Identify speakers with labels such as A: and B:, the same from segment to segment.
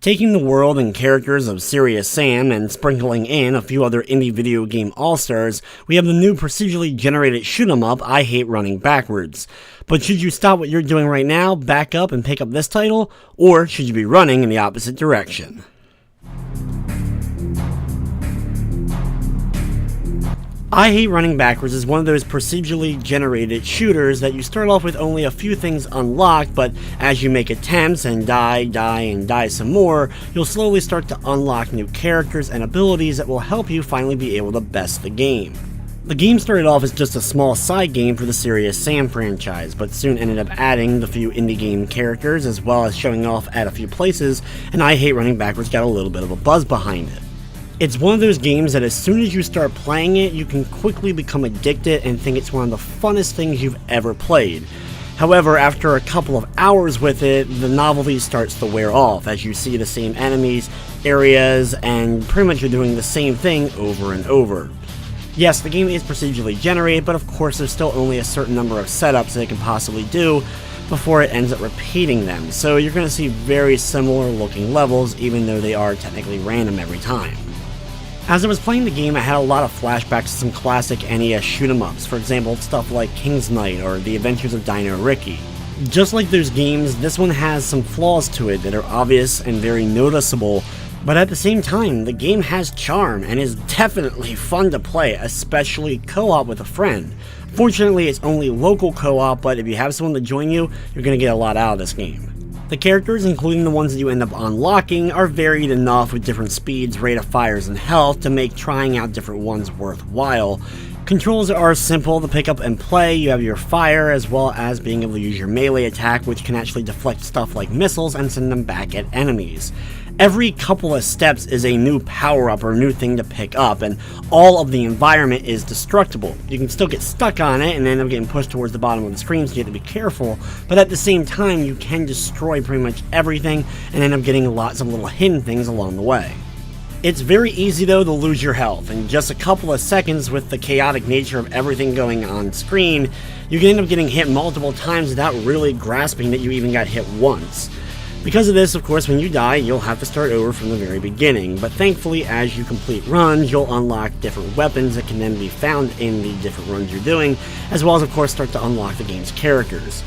A: Taking the world and characters of Serious Sam and sprinkling in a few other indie video game all-stars, we have the new procedurally generated shoot-'em-up I Hate Running Backwards. But should you stop what you're doing right now, back up and pick up this title, or should you be running in the opposite direction? I Hate Running Backwards is one of those procedurally generated shooters that you start off with only a few things unlocked, but as you make attempts and die some more, you'll slowly start to unlock new characters and abilities that will help you finally be able to best the game. The game started off as just a small side game for the Serious Sam franchise, but soon ended up adding the few indie game characters as well as showing off at a few places, and I Hate Running Backwards got a little bit of a buzz behind it. It's one of those games that as soon as you start playing it, you can quickly become addicted and think it's one of the funnest things you've ever played. However, after a couple of hours with it, the novelty starts to wear off as you see the same enemies, areas, and pretty much you're doing the same thing over and over. Yes, the game is procedurally generated, but of course there's still only a certain number of setups that it can possibly do before it ends up repeating them, so you're going to see very similar looking levels even though they are technically random every time. As I was playing the game, I had a lot of flashbacks to some classic NES shoot-'em-ups, for example, stuff like King's Knight or The Adventures of Dino Ricky. Just like those games, this one has some flaws to it that are obvious and very noticeable, but at the same time, the game has charm and is definitely fun to play, especially co-op with a friend. Fortunately, it's only local co-op, but if you have someone to join you, you're going to get a lot out of this game. The characters, including the ones that you end up unlocking, are varied enough with different speeds, rate of fires, and health to make trying out different ones worthwhile. Controls are simple to pick up and play. You have your fire as well as being able to use your melee attack, which can actually deflect stuff like missiles and send them back at enemies. Every couple of steps is a new power-up or new thing to pick up, and all of the environment is destructible. You can still get stuck on it and end up getting pushed towards the bottom of the screen, so you have to be careful, but at the same time you can destroy pretty much everything and end up getting lots of little hidden things along the way. It's very easy though to lose your health. In just a couple of seconds, with the chaotic nature of everything going on screen, you can end up getting hit multiple times without really grasping that you even got hit once. Because of this, of course, when you die, you'll have to start over from the very beginning, but thankfully, as you complete runs, you'll unlock different weapons that can then be found in the different runs you're doing, as well as, of course, start to unlock the game's characters.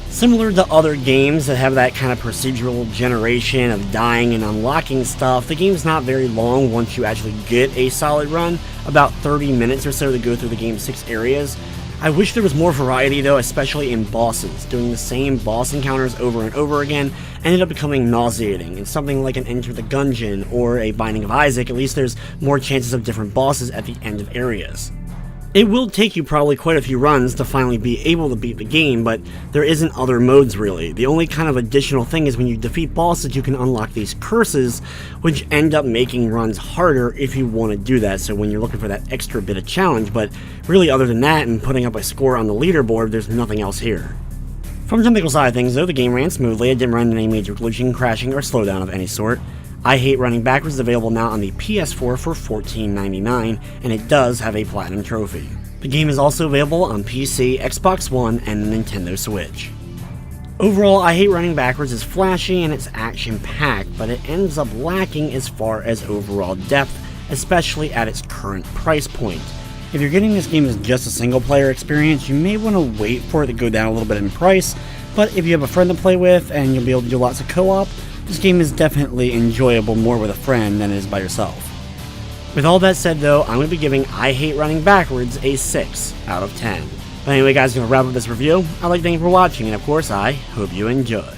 A: Similar to other games that have that kind of procedural generation of dying and unlocking stuff, the game's not very long once you actually get a solid run, about 30 minutes or so to go through the game's 6 areas. I wish there was more variety though, especially in bosses. Doing the same boss encounters over and over again ended up becoming nauseating. In something like an Enter the Gungeon or a Binding of Isaac, at least there's more chances of different bosses at the end of areas. It will take you probably quite a few runs to finally be able to beat the game, but there isn't other modes really. The only kind of additional thing is when you defeat bosses, you can unlock these curses, which end up making runs harder if you want to do that, so when you're looking for that extra bit of challenge, but really other than that and putting up a score on the leaderboard, there's nothing else here. From the technical side of things though, the game ran smoothly. It didn't run into any major glitching, crashing, or slowdown of any sort. I Hate Running Backwards is available now on the PS4 for $14.99, and it does have a Platinum Trophy. The game is also available on PC, Xbox One, and the Nintendo Switch. Overall, I Hate Running Backwards is flashy and it's action-packed, but it ends up lacking as far as overall depth, especially at its current price point. If you're getting this game as just a single-player experience, you may want to wait for it to go down a little bit in price, but if you have a friend to play with and you'll be able to do lots of co-op, this game is definitely enjoyable more with a friend than it is by yourself. With all that said though, I'm going to be giving I Hate Running Backwards a 6 out of 10. But anyway guys, I'm going to wrap up this review. I'd like to thank you for watching, and of course I hope you enjoy.